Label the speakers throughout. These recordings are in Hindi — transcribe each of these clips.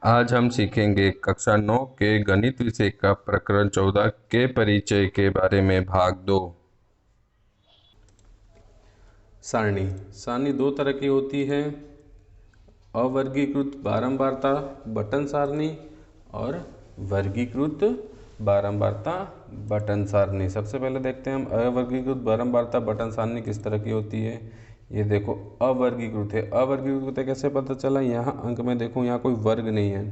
Speaker 1: आज हम सीखेंगे कक्षा 9 के गणित विषय का प्रकरण 14 के परिचय के बारे में भाग 2।
Speaker 2: सारणी सारणी दो तरह की होती है, अवर्गीकृत बारंबारता बटन सारणी और वर्गीकृत बारंबारता बटन सारणी। सबसे पहले देखते हैं हम अवर्गीकृत बारंबारता बटन सारणी किस तरह की होती है। ये देखो अवर्गीकृत है। अवर्गीकृत है कैसे पता चला, यहाँ अंक में देखो यहाँ कोई वर्ग नहीं है,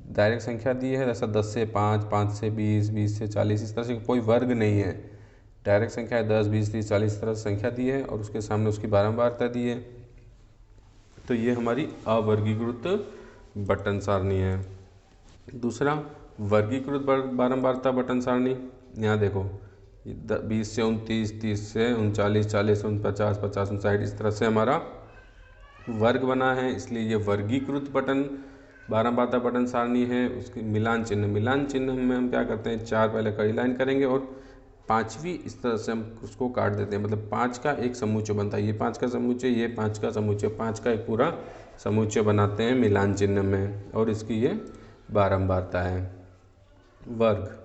Speaker 2: डायरेक्ट संख्या दी है, जैसा 10 से 5, 5 से 20, 20 से 40, इस तरह से कोई वर्ग नहीं है। डायरेक्ट संख्या है 10, 20, 30, 40 इस तरह से संख्या दी है और उसके सामने उसकी बारंबारता दी है। तो ये हमारी अवर्गीकृत बटन सारणी है। दूसरा वर्गीकृत बारंबारता बटन सारणी, यहाँ देखो 20 से 29, 30 से 39, 40 से 49, 50, 59 इस तरह से हमारा वर्ग बना है, इसलिए ये वर्गीकृत बटन बारंबारता बटन सारणी है। उसकी मिलान चिन्ह में हम क्या करते हैं, 4 पहले कड़ी लाइन करेंगे और 5वीं इस तरह से हम उसको काट देते हैं, मतलब 5 का एक समुच्चय बनता है। ये 5 का समुच्चय, ये 5 का समुच्चय, 5 का एक पूरा समुच्चय बनाते हैं मिलान चिन्ह में, और इसकी ये बारंबारता है। वर्ग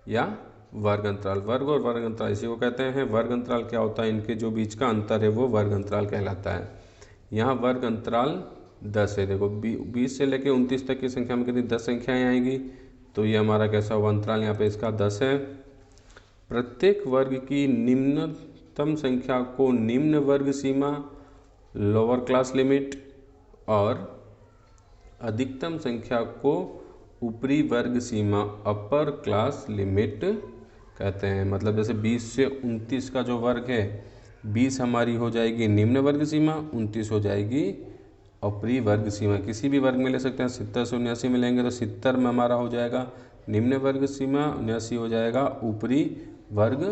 Speaker 2: या वर्ग अंतराल, वर्ग और वर्ग अंतराल इसी को कहते हैं। वर्ग अंतराल क्या होता है, इनके जो बीच का अंतर है वो वर्ग अंतराल कहलाता है। यहाँ वर्ग अंतराल 10 है। देखो 20 से लेकर 29 तक की संख्या में कितनी 10 संख्याएँ आएंगी, तो ये हमारा कैसा हुआ अंतराल, यहाँ पे इसका 10 है। प्रत्येक वर्ग की निम्नतम संख्या को निम्न वर्ग सीमा लोअर क्लास लिमिट और अधिकतम संख्या को ऊपरी वर्ग सीमा अपर क्लास लिमिट कहते हैं। मतलब जैसे 20 से 29 का जो वर्ग है, 20 हमारी हो जाएगी निम्न वर्ग सीमा, 29 हो जाएगी ऊपरी वर्ग सीमा। किसी भी वर्ग में ले सकते हैं, 70 से 79 में लेंगे तो 70 में हमारा हो जाएगा निम्न वर्ग सीमा, 79 हो जाएगा ऊपरी वर्ग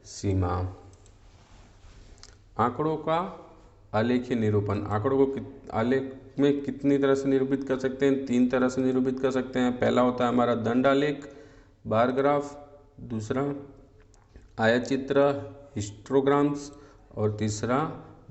Speaker 2: सीमा। आंकड़ों का आलेखीय निरूपण, आंकड़ों को आलेख में कितनी तरह से निरूपित कर सकते हैं, 3 तरह से निरूपित कर सकते हैं। पहला होता है हमारा दंड आलेख बार ग्राफ, दूसरा आयत चित्र हिस्टोग्राम्स और तीसरा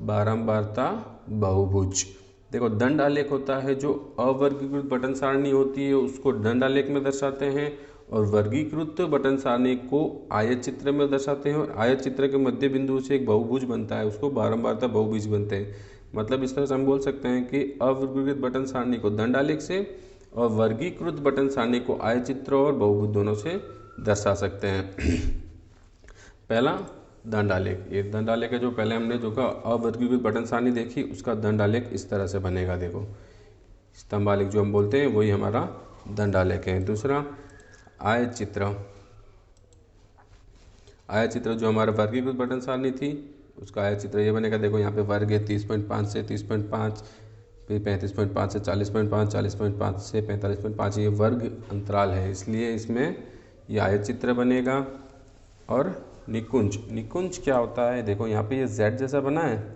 Speaker 2: बारंबारता बहुभुज। देखो दंड आलेख होता है जो अवर्गीकृत बटन सारणी होती है उसको दंड आलेख में दर्शाते हैं, और वर्गीकृत बटन सारणी को आयत चित्र में दर्शाते हैं, और आयत चित्र के मध्य बिंदु से एक बहुभुज बनता है, उसको बारंबारता बहुभुज बनते हैं। मतलब इस तरह से हम बोल सकते हैं कि अवर्गीकृत बटन सारणी को दंड आलेख से और वर्गीकृत बटन सारणी को आयत चित्र और बहुभुज दोनों से दर्शा सकते हैं। पहला दंड आलेख, ये दंड आलेख है जो पहले हमने जो का अवर्गीकृत बटन सारणी देखी, उसका दंड आलेख इस तरह से बनेगा। देखो स्तंभ आलेख जो हम बोलते हैं वही हमारा दंड आलेख है। दूसरा आयत चित्र, आयत चित्र जो हमारा वर्गीकृत बटन सारणी थी उसका आयत चित्र ये बनेगा। देखो यहाँ पे वर्ग है 30.5 से 30.5, फिर 35.5 से 40.5, 40.5 से 45.5, ये वर्ग अंतराल है, इसलिए इसमें ये आयत चित्र बनेगा। और निकुंज, निकुंज क्या होता है, देखो यहाँ पे ये Z जैसा बना है,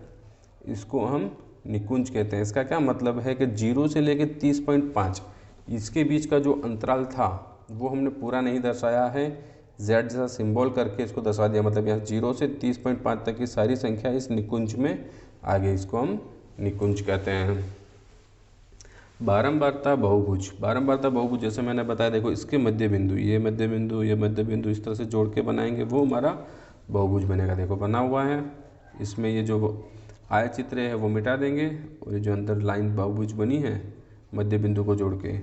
Speaker 2: इसको हम निकुंज कहते हैं। इसका क्या मतलब है कि 0 से लेकर 30.5 इसके बीच का जो अंतराल था वो हमने पूरा नहीं दर्शाया है, Z जैसा सिंबल करके इसको दर्शा दिया। मतलब यहाँ 0 से 30.5 तक की सारी संख्या इस निकुंज में आ गई, इसको हम निकुंज कहते हैं। बारंबारता बहुभुज, बारंबारता बहुभुज जैसे मैंने बताया, देखो इसके मध्य बिंदु, ये मध्य बिंदु, ये मध्य बिंदु इस तरह से जोड़ के बनाएंगे, वो हमारा बहुभुज बनेगा। देखो बना हुआ है, इसमें ये जो आयत चित्र है वो मिटा देंगे, और ये जो अंदर लाइन बहुभुज बनी है मध्य बिंदु को जोड़ के,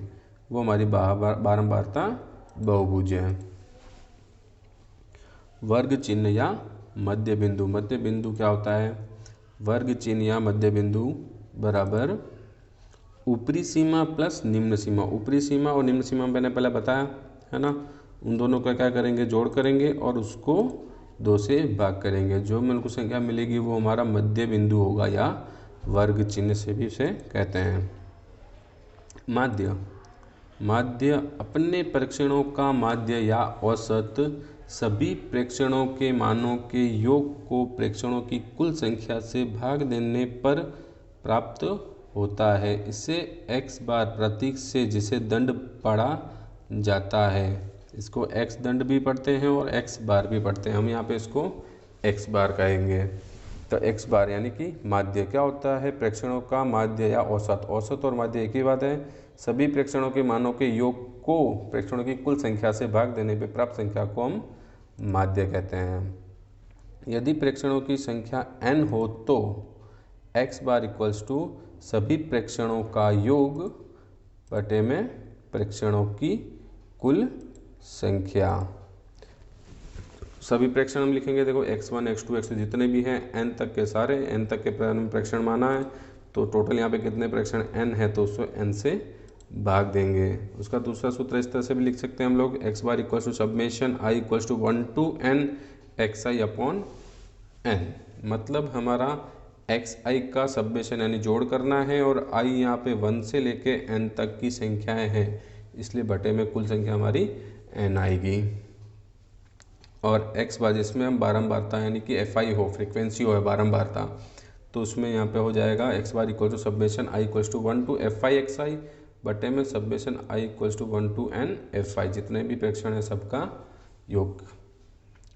Speaker 2: वो हमारी बारंबारता बहुभुज है। वर्ग चिन्ह या मध्य बिंदु, मध्य बिंदु क्या होता है, वर्ग चिन्ह या मध्य बिंदु बराबर ऊपरी सीमा प्लस निम्न सीमा। ऊपरी सीमा और निम्न सीमा मैंने पहले बताया है ना, उन दोनों का क्या करेंगे, जोड़ करेंगे और उसको 2 से भाग करेंगे। जो हमें उनको संख्या मिलेगी वो हमारा मध्य बिंदु होगा, या वर्ग चिन्ह से भी इसे कहते हैं। माध्य, माध्य अपने प्रेक्षणों का माध्य या औसत सभी प्रेक्षणों के मानों के योग को प्रेक्षणों की कुल संख्या से भाग देने पर प्राप्त होता है। इसे x बार प्रतीक से जिसे दंड पढ़ा जाता है, इसको x दंड भी पढ़ते हैं और x बार भी पढ़ते हैं, हम यहाँ पे इसको x बार कहेंगे। तो x बार यानी कि माध्य क्या होता है, प्रेक्षणों का माध्य या औसत। औसत और माध्य एक ही बात है, सभी प्रेक्षणों के मानों के योग को प्रेक्षणों की कुल संख्या से भाग देने पे प्राप्त संख्या को हम माध्य कहते हैं। यदि प्रेक्षणों की संख्या n हो तो x बार इक्वल्स टू सभी प्रेक्षणों का योग बटे में प्रेक्षणों की कुल संख्या। सभी प्रेक्षण हम लिखेंगे, देखो x1 x2 x3 जितने भी हैं n तक के सारे, n तक के प्रेक्षण माना है तो टोटल यहाँ पे कितने प्रेक्षण n है तो उसको n से भाग देंगे। उसका दूसरा सूत्र इस तरह से भी लिख सकते हैं हम लोग, x bar equals to summation i equals to 1 to n xi upon n। मतलब हमारा xi का सब्मेशन यानी जोड़ करना है और i यहाँ पे 1 से लेके n तक की संख्याएं हैं, इसलिए बटे में कुल संख्या हमारी n आएगी। और x बार जिसमें हम बारंबारता यानी कि fi हो, फ्रीक्वेंसी हो है बारंबारता, तो उसमें यहाँ पे हो जाएगा x bar equal to summation i equals to 1 to fi xi बटे में summation i equals to 1 to n fi, जितने भी प्रेक्षण है सबका योग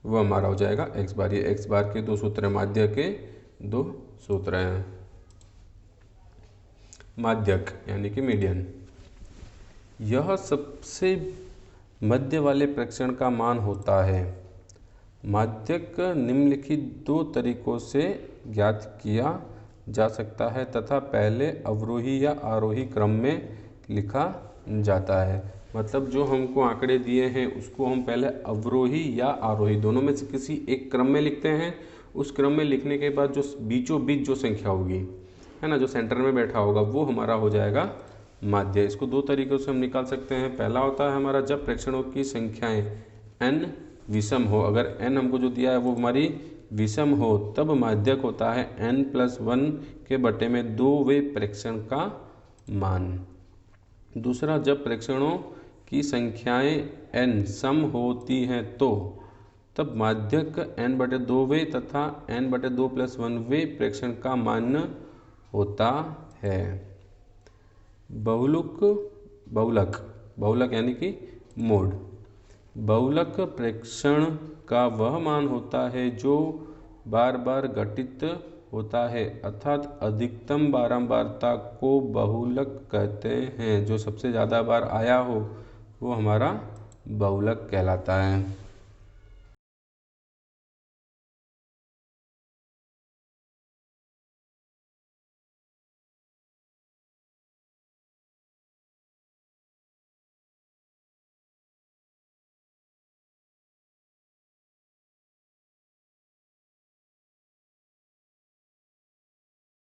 Speaker 2: वो हमारा हो जाएगा x बार। ये x बार के दो सूत्र हैं, माध्यक के दो सूत्र हैं। माध्यक यानी कि मीडियन, यह सबसे मध्य वाले प्रेक्षण का मान होता है। माध्यक निम्नलिखित दो तरीकों से ज्ञात किया जा सकता है तथा पहले अवरोही या आरोही क्रम में लिखा जाता है। मतलब जो हमको आंकड़े दिए हैं उसको हम पहले अवरोही या आरोही दोनों में से किसी एक क्रम में लिखते हैं। उस क्रम में लिखने के बाद जो बीचों बीच जो संख्या होगी है ना, जो सेंटर में बैठा होगा वो हमारा हो जाएगा माध्य। इसको दो तरीकों से हम निकाल सकते हैं। पहला होता है हमारा जब प्रेक्षणों की संख्याएं n विषम हो, अगर n हमको जो दिया है वो हमारी विषम हो तब माध्यक होता है n+1 के बटे में 2वें प्रेक्षण का मान। दूसरा, जब प्रेक्षणों की संख्याएं n सम होती हैं तो तब माध्यक n/2वें तथा n/2+1वें प्रेक्षण का मान होता है। बहुलक यानी कि मोड। बहुलक प्रेक्षण का वह मान होता है जो बार बार घटित होता है, अर्थात अधिकतम बारंबारता को बहुलक कहते हैं। जो सबसे ज़्यादा बार आया हो वो हमारा बहुलक कहलाता है।